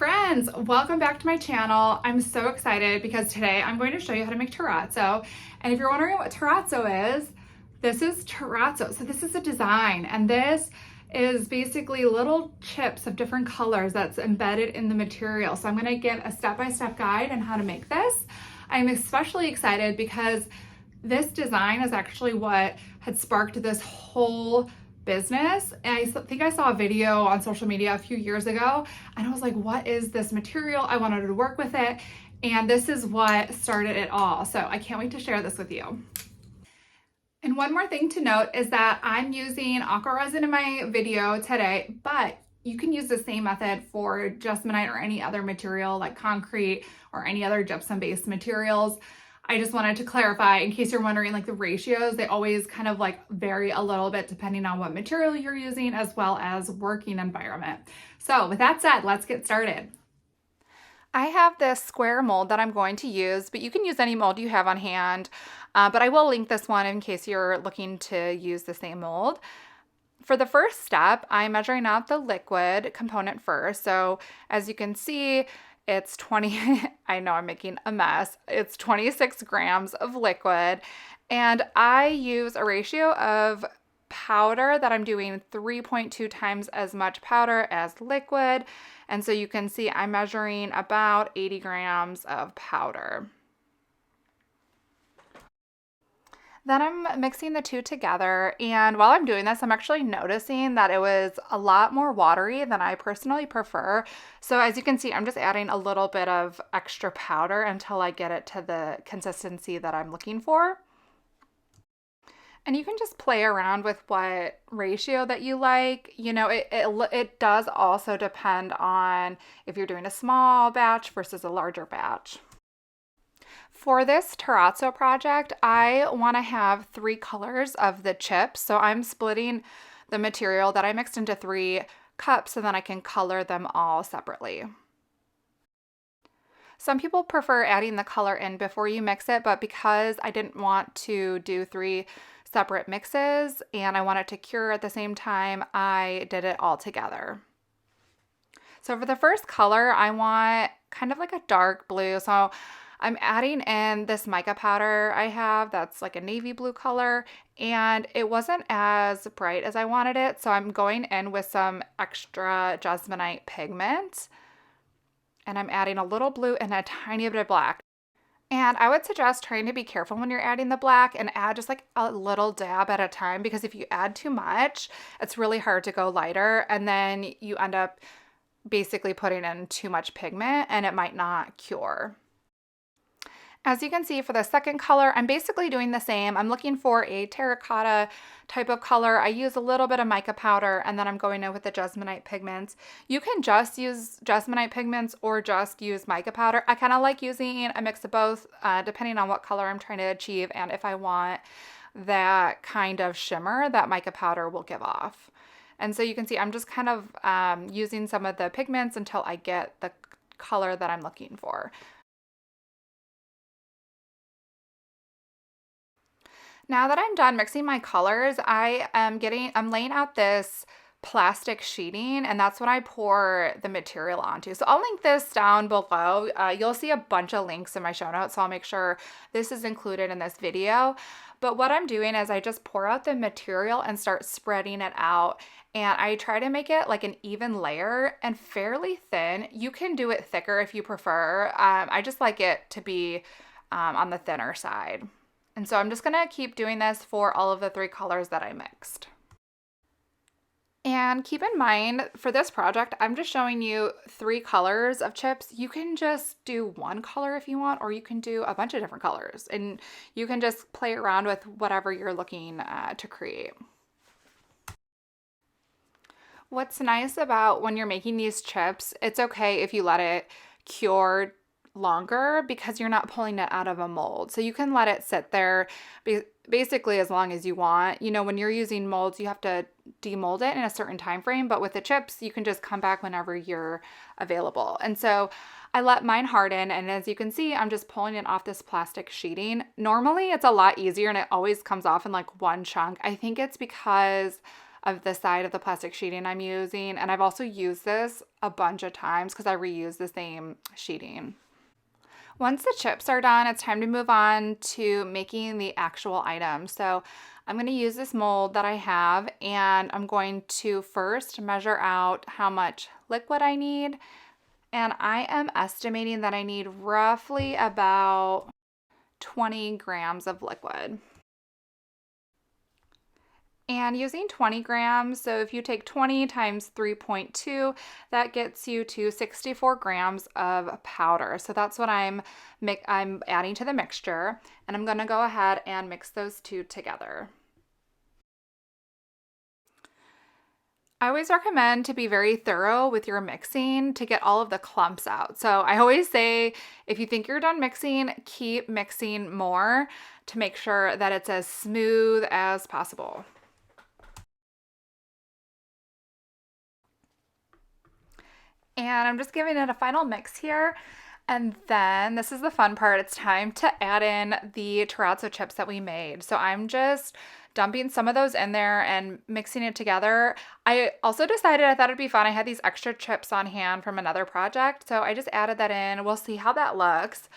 Friends, welcome back to my channel. I'm so excited because today I'm going to show you how to make terrazzo. And if you're wondering what terrazzo is, this is terrazzo. So this is a design, and this is basically little chips of different colors that's embedded in the material. So I'm going to give a step-by-step guide on how to make this. I'm especially excited because this design is actually what had sparked this whole business. And I think I saw a video on social media a few years ago, and I was like, what is this material? I wanted to work with it, and this is what started it all. So I can't wait to share this with you. And one more thing to note is that I'm using Aqua Resin in my video today, but you can use the same method for Jesmonite or any other material like concrete or any other gypsum-based materials. I just wanted to clarify in case you're wondering, like the ratios, they always kind of like vary a little bit depending on what material you're using as well as working environment. So with that said, let's get started. I have this square mold that I'm going to use, but you can use any mold you have on hand. But I will link this one in case you're looking to use the same mold. For the first step, I'm measuring out the liquid component first. So as you can see, it's 20, I know I'm making a mess. It's 26 grams of liquid, and I use a ratio of powder that I'm doing 3.2 times as much powder as liquid. And so you can see I'm measuring about 80 grams of powder. Then I'm mixing the two together, and while I'm doing this, I'm actually noticing that it was a lot more watery than I personally prefer. So as you can see, I'm just adding a little bit of extra powder until I get it to the consistency that I'm looking for. And you can just play around with what ratio that you like. You know, it does also depend on if you're doing a small batch versus a larger batch. For this terrazzo project, I want to have 3 colors of the chips. So I'm splitting the material that I mixed into 3 cups so then I can color them all separately. Some people prefer adding the color in before you mix it, but because I didn't want to do 3 separate mixes and I want it to cure at the same time, I did it all together. So for the first color, I want kind of like a dark blue. So I'm adding in this mica powder I have that's like a navy blue color, and it wasn't as bright as I wanted it, so I'm going in with some extra Jesmonite pigment, and I'm adding a little blue and a tiny bit of black. And I would suggest trying to be careful when you're adding the black and add just like a little dab at a time, because if you add too much, it's really hard to go lighter, and then you end up basically putting in too much pigment and it might not cure. As you can see for the second color, I'm basically doing the same. I'm looking for a terracotta type of color. I use a little bit of mica powder, and then I'm going in with the Jesmonite pigments. You can just use Jesmonite pigments or just use mica powder. I kind of like using a mix of both depending on what color I'm trying to achieve and if I want that kind of shimmer that mica powder will give off. And so you can see I'm just kind of using some of the pigments until I get the color that I'm looking for. Now that I'm done mixing my colors, I'm laying out this plastic sheeting, and that's what I pour the material onto. So I'll link this down below. You'll see a bunch of links in my show notes, so I'll make sure this is included in this video. But what I'm doing is I just pour out the material and start spreading it out. And I try to make it like an even layer and fairly thin. You can do it thicker if you prefer. I just like it to be on the thinner side. And so I'm just going to keep doing this for all of the 3 colors that I mixed. And keep in mind, for this project, I'm just showing you 3 colors of chips. You can just do 1 color if you want, or you can do a bunch of different colors. And you can just play around with whatever you're looking to create. What's nice about when you're making these chips, it's okay if you let it cure longer because you're not pulling it out of a mold. So you can let it sit there basically as long as you want. You know, when you're using molds, you have to demold it in a certain time frame, but with the chips, you can just come back whenever you're available. And so I let mine harden, and as you can see, I'm just pulling it off this plastic sheeting. Normally it's a lot easier and it always comes off in like one chunk. I think it's because of the side of the plastic sheeting I'm using. And I've also used this a bunch of times because I reuse the same sheeting. Once the chips are done, it's time to move on to making the actual item. So I'm going to use this mold that I have, and I'm going to first measure out how much liquid I need. And I am estimating that I need roughly about 20 grams of liquid. And using 20 grams, so if you take 20 times 3.2, that gets you to 64 grams of powder. So that's what I'm adding to the mixture, and I'm gonna go ahead and mix those two together. I always recommend to be very thorough with your mixing to get all of the clumps out. So I always say, if you think you're done mixing, keep mixing more to make sure that it's as smooth as possible. And I'm just giving it a final mix here. And then this is the fun part. It's time to add in the terrazzo chips that we made. So I'm just dumping some of those in there and mixing it together. I also decided I thought it'd be fun. I had these extra chips on hand from another project, so I just added that in. We'll see how that looks.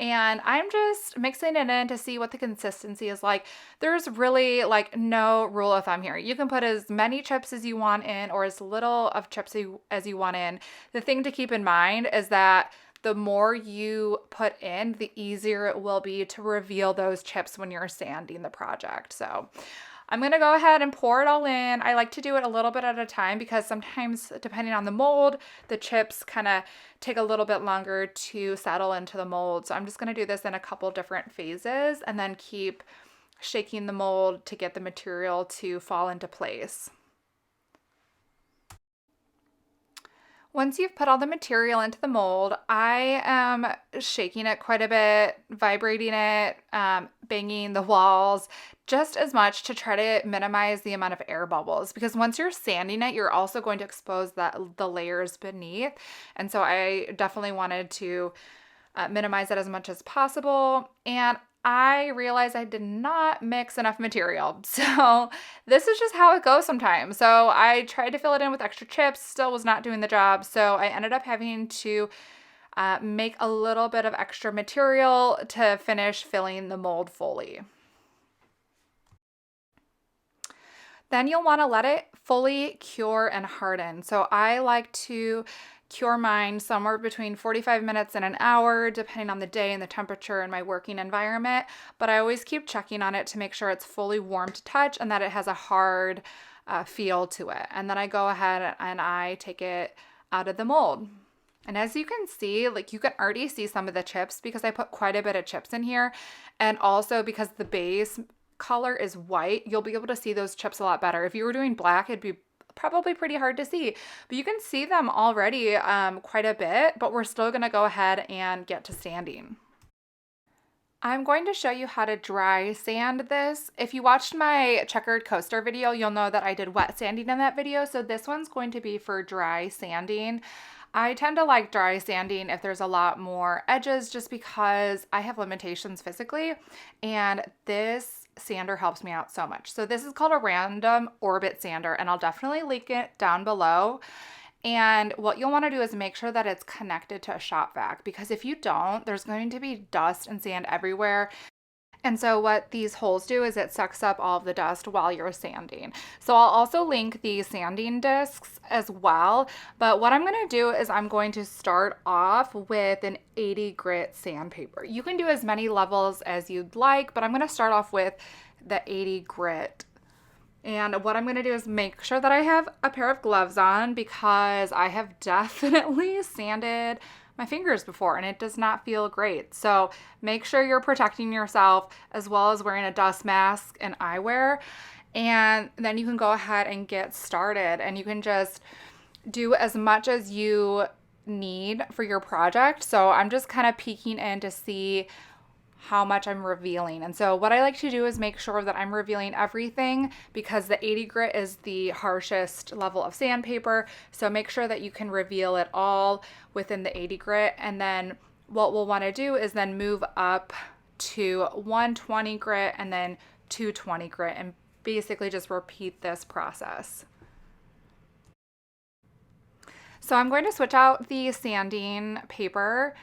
And I'm just mixing it in to see what the consistency is like. There's really like no rule of thumb here. You can put as many chips as you want in or as little of chips as you want in. The thing to keep in mind is that the more you put in, the easier it will be to reveal those chips when you're sanding the project. So I'm gonna go ahead and pour it all in. I like to do it a little bit at a time because sometimes, depending on the mold, the chips kind of take a little bit longer to settle into the mold. So I'm just gonna do this in a couple different phases and then keep shaking the mold to get the material to fall into place. Once you've put all the material into the mold, I am shaking it quite a bit, vibrating it, banging the walls just as much to try to minimize the amount of air bubbles, because once you're sanding it, you're also going to expose the layers beneath. And so I definitely wanted to minimize that as much as possible. And I realized I did not mix enough material. So this is just how it goes sometimes. So I tried to fill it in with extra chips, still was not doing the job. So I ended up having to make a little bit of extra material to finish filling the mold fully. Then you'll want to let it fully cure and harden. So I like to cure mine somewhere between 45 minutes and an hour, depending on the day and the temperature and my working environment. But I always keep checking on it to make sure it's fully warm to touch and that it has a hard feel to it. And then I go ahead and I take it out of the mold. And as you can see, like you can already see some of the chips because I put quite a bit of chips in here. And also because the base color is white, you'll be able to see those chips a lot better. If you were doing black, it'd be probably pretty hard to see, but you can see them already quite a bit, but we're still gonna go ahead and get to sanding. I'm going to show you how to dry sand this. If you watched my checkered coaster video, you'll know that I did wet sanding in that video, so this one's going to be for dry sanding. I tend to like dry sanding if there's a lot more edges just because I have limitations physically, and this sander helps me out so much. So this is called a random orbit sander, and I'll definitely link it down below. And what you'll want to do is make sure that it's connected to a shop vac, because if you don't, there's going to be dust and sand everywhere. And so what these holes do is it sucks up all of the dust while you're sanding. So I'll also link the sanding discs as well. But what I'm going to do is I'm going to start off with an 80 grit sandpaper. You can do as many levels as you'd like, but I'm going to start off with the 80 grit. And what I'm going to do is make sure that I have a pair of gloves on because I have definitely sanded my fingers before and it does not feel great. So make sure you're protecting yourself as well as wearing a dust mask and eyewear. And then you can go ahead and get started, and you can just do as much as you need for your project. So I'm just kind of peeking in to see how much I'm revealing. And so what I like to do is make sure that I'm revealing everything because the 80 grit is the harshest level of sandpaper. So make sure that you can reveal it all within the 80 grit. And then what we'll want to do is then move up to 120 grit and then 220 grit and basically just repeat this process. So I'm going to switch out the sanding paper,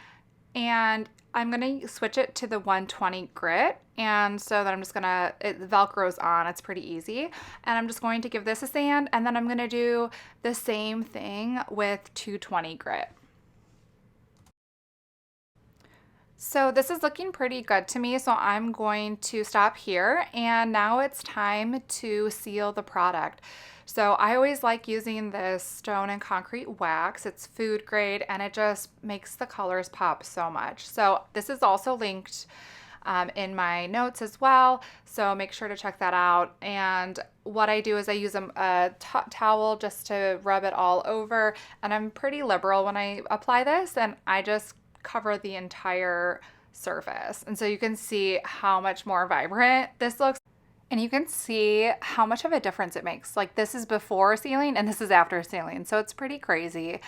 and I'm going to switch it to the 120 grit. And so then I'm just gonna, it Velcros on, it's pretty easy. And I'm just going to give this a sand, and then I'm gonna do the same thing with 220 grit. So this is looking pretty good to me, so I'm going to stop here, and now it's time to seal the product. So I always like using this stone and concrete wax. It's food grade, and it just makes the colors pop so much. So this is also linked in my notes as well, so make sure to check that out. And what I do is I use a towel just to rub it all over, and I'm pretty liberal when I apply this, and I just cover the entire surface. And so you can see how much more vibrant this looks. And you can see how much of a difference it makes. Like, this is before sealing and this is after sealing. So it's pretty crazy.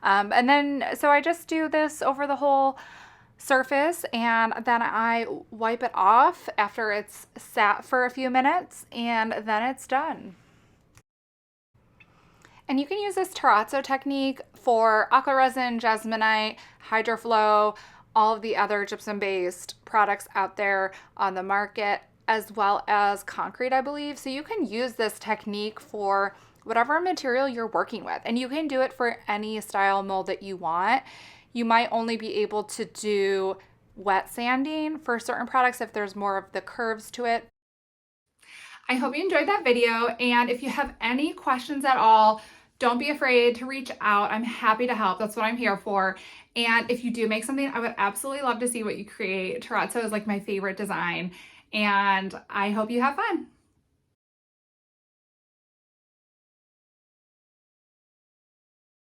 And then, so I just do this over the whole surface, and then I wipe it off after it's sat for a few minutes, and then it's done. And you can use this Terrazzo technique for Aqua Resin, Jesmonite, Hydroflow, all of the other gypsum-based products out there on the market, as well as concrete, I believe. So you can use this technique for whatever material you're working with, and you can do it for any style mold that you want. You might only be able to do wet sanding for certain products if there's more of the curves to it. I hope you enjoyed that video, and if you have any questions at all, don't be afraid to reach out. I'm happy to help. That's what I'm here for. And if you do make something, I would absolutely love to see what you create. Terrazzo is like my favorite design, and I hope you have fun.